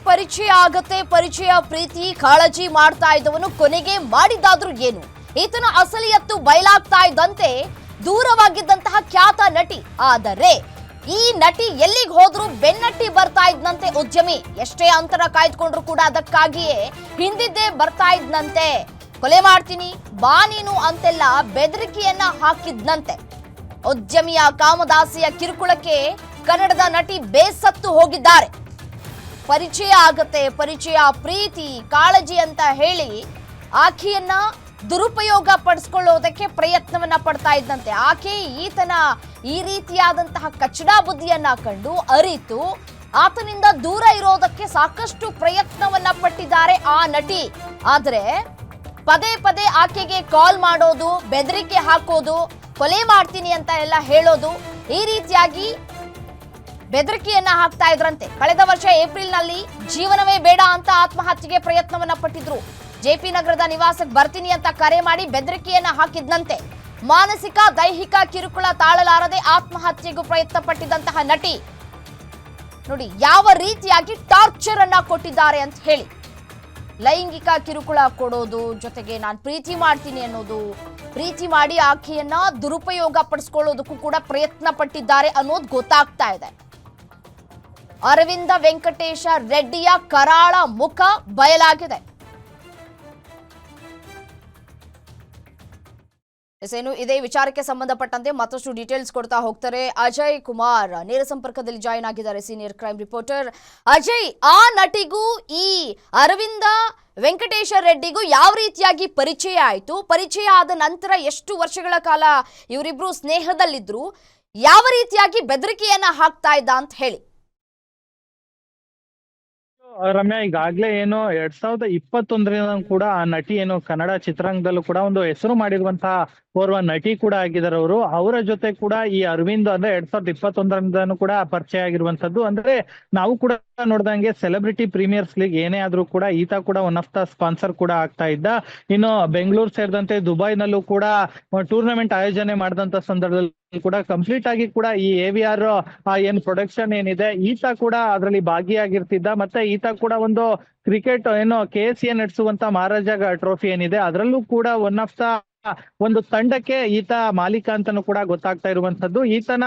ಪರಿಚಯ ಆಗತ್ತೆ, ಪರಿಚಯ ಪ್ರೀತಿ ಕಾಳಜಿ ಮಾಡ್ತಾ ಇದ್ದವನು ಕೊನೆಗೆ ಮಾಡಿದಾದ್ರೂ ಏನು? ಈತನ ಅಸಲಿಯತ್ತು ಬಯಲಾಗ್ತಾ ಇದ್ದಂತೆ ದೂರವಾಗಿದ್ದಂತಹ ಖ್ಯಾತ ನಟಿ. ಆದರೆ ಈ ನಟಿ ಎಲ್ಲಿಗೆ ಹೋದ್ರು ಬೆನ್ನಟ್ಟಿ ಬರ್ತಾ ಇದ್ನಂತೆ ಉದ್ಯಮಿ. ಎಷ್ಟೇ ಅಂತರ ಕಾಯ್ದುಕೊಂಡ್ರು ಕೂಡ ಅದಕ್ಕಾಗಿಯೇ ಹಿಂದಿದ್ದೇ ಬರ್ತಾ ಇದ್ನಂತೆ. ಕೊಲೆ ಮಾಡ್ತೀನಿ ಬಾ ನೀನು ಅಂತೆಲ್ಲ ಬೆದರಿಕೆಯನ್ನ ಹಾಕಿದ್ನಂತೆ. ಉದ್ಯಮಿಯ ಕಾಮದಾಸಿಯ ಕಿರುಕುಳಕ್ಕೆ ಕನ್ನಡದ ನಟಿ ಬೇಸತ್ತು ಹೋಗಿದ್ದಾರೆ. ಪರಿಚಯ ಆಗತ್ತೆ, ಪರಿಚಯ ಪ್ರೀತಿ ಕಾಳಜಿ ಅಂತ ಹೇಳಿ ಆಕೆಯನ್ನ ದುರುಪಯೋಗ ಪಡಿಸ್ಕೊಳ್ಳೋದಕ್ಕೆ ಪ್ರಯತ್ನವನ್ನ ಪಡ್ತಾ ಇದ್ದಂತೆ. ಆಕೆ ಈತನ ಈ ರೀತಿಯಾದಂತಹ ಕಚಡಾ ಬುದ್ಧಿಯನ್ನ ಕಂಡು ಅರಿತು ಆತನಿಂದ ದೂರ ಇರೋದಕ್ಕೆ ಸಾಕಷ್ಟು ಪ್ರಯತ್ನವನ್ನ ಪಟ್ಟಿದ್ದಾರೆ ಆ ನಟಿ. ಆದರೆ ಪದೇ ಪದೇ ಆಕೆಗೆ ಕಾಲ್ ಮಾಡೋದು, ಬೆದರಿಕೆ ಹಾಕೋದು, ಕೊಲೆ ಮಾಡ್ತೀನಿ ಅಂತ ಎಲ್ಲ ಹೇಳೋದು, ಈ ರೀತಿಯಾಗಿ ಬೆದರಿಕೆಯನ್ನ ಹಾಕ್ತಾ ಇದ್ರಂತೆ. ಕಳೆದ ವರ್ಷ ಏಪ್ರಿಲ್ನಲ್ಲಿ ಜೀವನವೇ ಬೇಡ ಅಂತ ಆತ್ಮಹತ್ಯೆಗೆ ಪ್ರಯತ್ನವನ್ನ ಪಟ್ಟಿದ್ರು. ಜೆಪಿ ನಗರದ ನಿವಾಸಕ್ಕೆ ಬರ್ತೀನಿ ಅಂತ ಕರೆ ಮಾಡಿ ಬೆದರಿಕೆಯನ್ನ ಹಾಕಿದ್ನಂತೆ. ಮಾನಸಿಕ ದೈಹಿಕ ಕಿರುಕುಳ ತಾಳಲಾರದೆ ಆತ್ಮಹತ್ಯೆಗೂ ಪ್ರಯತ್ನ ಪಟ್ಟಿದ್ದಂತಹ ನಟಿ ನೋಡಿ ಯಾವ ರೀತಿಯಾಗಿ ಟಾರ್ಚರ್ ಅನ್ನ ಕೊಟ್ಟಿದ್ದಾರೆ ಅಂತ ಹೇಳಿ. ಲೈಂಗಿಕ ಕಿರುಕುಳ ಕೊಡೋದು, ಜೊತೆಗೆ ನಾನು ಪ್ರೀತಿ ಮಾಡ್ತೀನಿ ಅನ್ನೋದು, ಪ್ರೀತಿ ಮಾಡಿ ಆಕೆಯನ್ನ ದುರುಪಯೋಗ ಪಡಿಸ್ಕೊಳ್ಳೋದಕ್ಕೂ ಕೂಡ ಪ್ರಯತ್ನ ಪಟ್ಟಿದ್ದಾರೆ ಅನ್ನೋದು ಗೊತ್ತಾಗ್ತಾ ಇದೆ. ಅರವಿಂದ ವೆಂಕಟೇಶ ರೆಡ್ಡಿಯ ಕರಾಳ ಮುಖ ಬಯಲಾಗಿದೆ. ಏನು ಇದೇ ವಿಚಾರಕ್ಕೆ ಸಂಬಂಧಪಟ್ಟಂತೆ ಮತ್ತಷ್ಟು ಡೀಟೇಲ್ಸ್ ಕೊಡ್ತಾ ಹೋಗ್ತಾರೆ ಅಜಯ್ ಕುಮಾರ್. ನೇರ ಸಂಪರ್ಕದಲ್ಲಿ ಜಾಯಿನ್ ಆಗಿದ್ದಾರೆ ಸೀನಿಯರ್ ಕ್ರೈಮ್ ರಿಪೋರ್ಟರ್ ಅಜಯ್. ಆ ನಟಿಗೂ ಈ ಅರವಿಂದ ವೆಂಕಟೇಶ ರೆಡ್ಡಿಗೂ ಯಾವ ರೀತಿಯಾಗಿ ಪರಿಚಯ ಆಯಿತು? ಪರಿಚಯ ಆದ ನಂತರ ಎಷ್ಟು ವರ್ಷಗಳ ಕಾಲ ಇವರಿಬ್ರು ಸ್ನೇಹದಲ್ಲಿದ್ರು? ಯಾವ ರೀತಿಯಾಗಿ ಬೆದರಿಕೆಯನ್ನ ಹಾಕ್ತಾ ಇದ್ದ ಅಂತ ಹೇಳಿ. ರಮ್ಯಾ, ಈಗಾಗ್ಲೇ ಏನು 2021ರಿಂದ ಕೂಡ ಆ ನಟಿ ಏನು ಕನ್ನಡ ಚಿತ್ರರಂಗದಲ್ಲೂ ಕೂಡ ಒಂದು ಹೆಸರು ಮಾಡಿರುವಂತಹ ಓರ್ವ ನಟಿ ಕೂಡ ಆಗಿದ್ದಾರೆ ಅವರು. ಅವರ ಜೊತೆ ಕೂಡ ಈ ಅರವಿಂದ್ ಅಂದ್ರೆ 2021ರಿಂದನೂ ಕೂಡ ಪರಿಚಯ ಆಗಿರುವಂತದ್ದು. ಅಂದ್ರೆ ನಾವು ಕೂಡ ನೋಡ್ದಂಗೆ ಸೆಲೆಬ್ರಿಟಿ ಪ್ರೀಮಿಯರ್ಸ್ ಲೀಗ್ ಏನೇ ಆದ್ರೂ ಕೂಡ ಈತ ಕೂಡ ಒನ್ ಆಫ್ ದ ಸ್ಪಾನ್ಸರ್ ಕೂಡ ಆಗ್ತಾ ಇದ್ದ. ಇನ್ನು ಬೆಂಗಳೂರು ಸೇರಿದಂತೆ ದುಬೈನಲ್ಲೂ ಕೂಡ ಟೂರ್ನಮೆಂಟ್ ಆಯೋಜನೆ ಮಾಡಿದಂತ ಸಂದರ್ಭದಲ್ಲಿ ಕೂಡ ಕಂಪ್ಲೀಟ್ ಆಗಿ ಕೂಡ ಈ AVR ಏನ್ ಪ್ರೊಡಕ್ಷನ್ ಏನಿದೆ ಈತ ಕೂಡ ಅದರಲ್ಲಿ ಭಾಗಿಯಾಗಿರ್ತಿದ್ದ. ಮತ್ತೆ ಈತ ಕೂಡ ಒಂದು ಕ್ರಿಕೆಟ್ ಏನು KSA ನಡೆಸುವಂತ ಮಹಾರಾಜ ಟ್ರೋಫಿ ಏನಿದೆ ಅದರಲ್ಲೂ ಕೂಡ ಒನ್ ಆಫ್ ದ ಒಂದು ತಂಡಕ್ಕೆ ಈತ ಮಾಲೀಕ ಅಂತಾನು ಕೂಡ ಗೊತ್ತಾಗ್ತಾ ಇರುವಂತದ್ದು. ಈತನ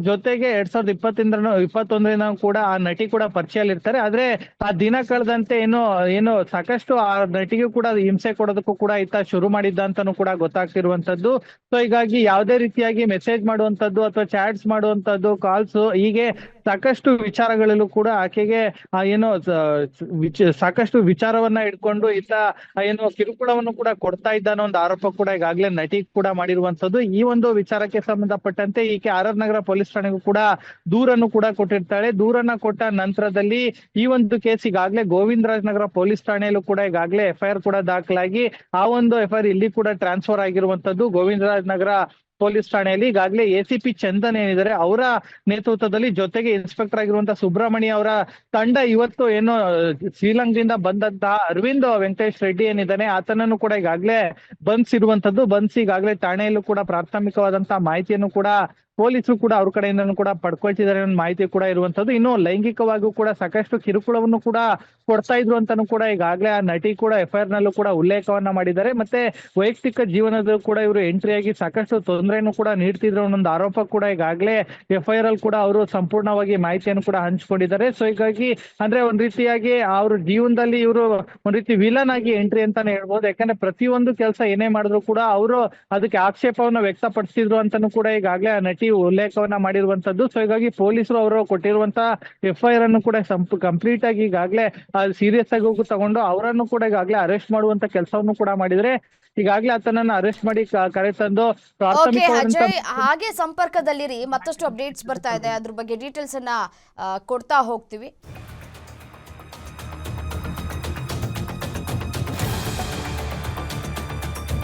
ಜೊತೆಗೆ 2021ರಿಂದ ಕೂಡ ಆ ನಟಿ ಕೂಡ ಪರಿಚಯ ಇರ್ತಾರೆ. ಆದ್ರೆ ಆ ದಿನ ಕಳೆದಂತೆ ಏನು ಸಾಕಷ್ಟು ಆ ನಟಿಗೂ ಕೂಡ ಹಿಂಸೆ ಕೊಡೋದಕ್ಕೂ ಕೂಡ ಈತ ಶುರು ಮಾಡಿದ್ದ ಅಂತಾನು ಕೂಡ ಗೊತ್ತಾಗ್ತಿರುವಂತದ್ದು. ಸೊ ಹೀಗಾಗಿ ಯಾವುದೇ ರೀತಿಯಾಗಿ ಮೆಸೇಜ್ ಮಾಡುವಂತದ್ದು ಅಥವಾ ಚಾಟ್ಸ್ ಮಾಡುವಂತದ್ದು, ಕಾಲ್ಸ್, ಹೀಗೆ ಸಾಕಷ್ಟು ವಿಚಾರಗಳಲ್ಲೂ ಕೂಡ ಆಕೆಗೆ ಏನು ಸಾಕಷ್ಟು ವಿಚಾರವನ್ನ ಇಟ್ಕೊಂಡು ಈತ ಏನು ಕಿರುಕುಳವನ್ನು ಕೂಡ ಕೊಡ್ತಾ ಇದ್ದ ಅನ್ನೋ ಒಂದು ಆರೋಪ ಕೂಡ ಈಗಾಗಲೇ ನಟಿ ಕೂಡ ಮಾಡಿರುವಂತದ್ದು. ಈ ಒಂದು ವಿಚಾರಕ್ಕೆ ಸಂಬಂಧಪಟ್ಟಂತೆ ಈಕೆ RR ನಗರ ಪೊಲೀಸ್ ಠಾಣೆಗೂ ಕೂಡ ದೂರನ್ನು ಕೂಡ ಕೊಟ್ಟಿರ್ತಾಳೆ. ದೂರನ್ನ ಕೊಟ್ಟ ನಂತರದಲ್ಲಿ ಈ ಒಂದು ಕೇಸ್ ಈಗಾಗಲೇ ಗೋವಿಂದರಾಜ್ ನಗರ ಪೊಲೀಸ್ ಠಾಣೆಯಲ್ಲೂ ಕೂಡ ಈಗಾಗಲೇ FIR ಕೂಡ ದಾಖಲಾಗಿ ಆ ಒಂದು FIR ಇಲ್ಲಿ ಕೂಡ ಟ್ರಾನ್ಸ್ಫರ್ ಆಗಿರುವಂತದ್ದು. ಗೋವಿಂದರಾಜ್ ನಗರ ಪೊಲೀಸ್ ಠಾಣೆಯಲ್ಲಿ ಈಗಾಗಲೇ ACP ಚಂದನ್ ಏನಿದ್ದಾರೆ ಅವರ ನೇತೃತ್ವದಲ್ಲಿ ಜೊತೆಗೆ ಇನ್ಸ್ಪೆಕ್ಟರ್ ಆಗಿರುವಂತಹ ಸುಬ್ರಹ್ಮಣ್ಯ ಅವರ ತಂಡ ಇವತ್ತು ಏನು ಶ್ರೀಲಂಕಾದಿಂದ ಬಂದಂತಹ ಅರವಿಂದ್ ವೆಂಕಟೇಶ್ ರೆಡ್ಡಿ ಏನಿದ್ದಾನೆ ಆತನನ್ನು ಕೂಡ ಈಗಾಗಲೇ ಬಂಧಿಸಿರುವಂತದ್ದು. ಬಂಧಿಸಿ ಈಗಾಗಲೇ ಠಾಣೆಯಲ್ಲೂ ಕೂಡ ಪ್ರಾಥಮಿಕವಾದಂತಹ ಮಾಹಿತಿಯನ್ನು ಕೂಡ ಪೊಲೀಸರು ಕೂಡ ಅವ್ರ ಕಡೆಯಿಂದನೂ ಕೂಡ ಪಡ್ಕೊಳ್ತಿದ್ದಾರೆ ಅನ್ನೋ ಮಾಹಿತಿ ಕೂಡ ಇರುವಂತದ್ದು. ಇನ್ನು ಲೈಂಗಿಕವಾಗಿಯೂ ಕೂಡ ಸಾಕಷ್ಟು ಕಿರುಕುಳವನ್ನು ಕೂಡ ಕೊಡ್ತಾ ಇದ್ರು ಅಂತಾನು ಕೂಡ ಈಗಾಗಲೇ ಆ ನಟಿ ಕೂಡ FIR ನಲ್ಲೂ ಕೂಡ ಉಲ್ಲೇಖವನ್ನ ಮಾಡಿದ್ದಾರೆ. ಮತ್ತೆ ವೈಯಕ್ತಿಕ ಜೀವನದಲ್ಲೂ ಕೂಡ ಇವರು ಎಂಟ್ರಿಯಾಗಿ ಸಾಕಷ್ಟು ತೊಂದರೆಯನ್ನು ಕೂಡ ನೀಡ್ತಿದ್ರು ಅನ್ನೊಂದು ಆರೋಪ ಕೂಡ ಈಗಾಗಲೇ FIR ಅಲ್ಲಿ ಕೂಡ ಅವರು ಸಂಪೂರ್ಣವಾಗಿ ಮಾಹಿತಿಯನ್ನು ಕೂಡ ಹಂಚ್ಕೊಂಡಿದ್ದಾರೆ. ಸೊ ಹೀಗಾಗಿ ಅಂದ್ರೆ ಒಂದ್ ರೀತಿಯಾಗಿ ಅವ್ರ ಜೀವನದಲ್ಲಿ ಇವರು ಒಂದ್ ರೀತಿ ವಿಲನ್ ಆಗಿ ಎಂಟ್ರಿ ಅಂತಾನೆ ಹೇಳ್ಬೋದು. ಯಾಕಂದ್ರೆ ಪ್ರತಿಯೊಂದು ಕೆಲಸ ಏನೇ ಮಾಡಿದ್ರು ಕೂಡ ಅವರು ಅದಕ್ಕೆ ಆಕ್ಷೇಪವನ್ನ ವ್ಯಕ್ತಪಡಿಸಿದ್ರು ಅಂತಾನು ಕೂಡ ಈಗಾಗಲೇ ಆ ನಟಿ ಉಲ್ಲೇಖವನ್ನ ಮಾಡಿರುವಂತದ್ದು. ಸೊ ಹೀಗಾಗಿ ಪೊಲೀಸರು ಅವರು ಕೊಟ್ಟಿರುವಂತಹ FIR ಅನ್ನು ಕೂಡ ಕಂಪ್ಲೀಟ್ ಆಗಿ ಈಗಾಗಲೇ ಸೀರಿಯಸ್ ಆಗಿ ತಗೊಂಡು ಅವರನ್ನು ಕೂಡ ಈಗಾಗಲೇ ಅರೆಸ್ಟ್ ಮಾಡುವಂತ ಕೆಲಸವನ್ನು ಕೂಡ ಮಾಡಿದ್ರೆ ಈಗಾಗಲೇ ಆತನನ್ನ ಅರೆಸ್ಟ್ ಮಾಡಿ ಕರೆತಂದು ಹಾಗೆ ಸಂಪರ್ಕದಲ್ಲಿರಿ. ಮತ್ತಷ್ಟು ಅಪ್ಡೇಟ್ಸ್ ಬರ್ತಾ ಇದೆ, ಅದ್ರ ಬಗ್ಗೆ ಡೀಟೇಲ್ಸ್ ಅನ್ನ ಕೊಡ್ತಾ ಹೋಗ್ತೀವಿ.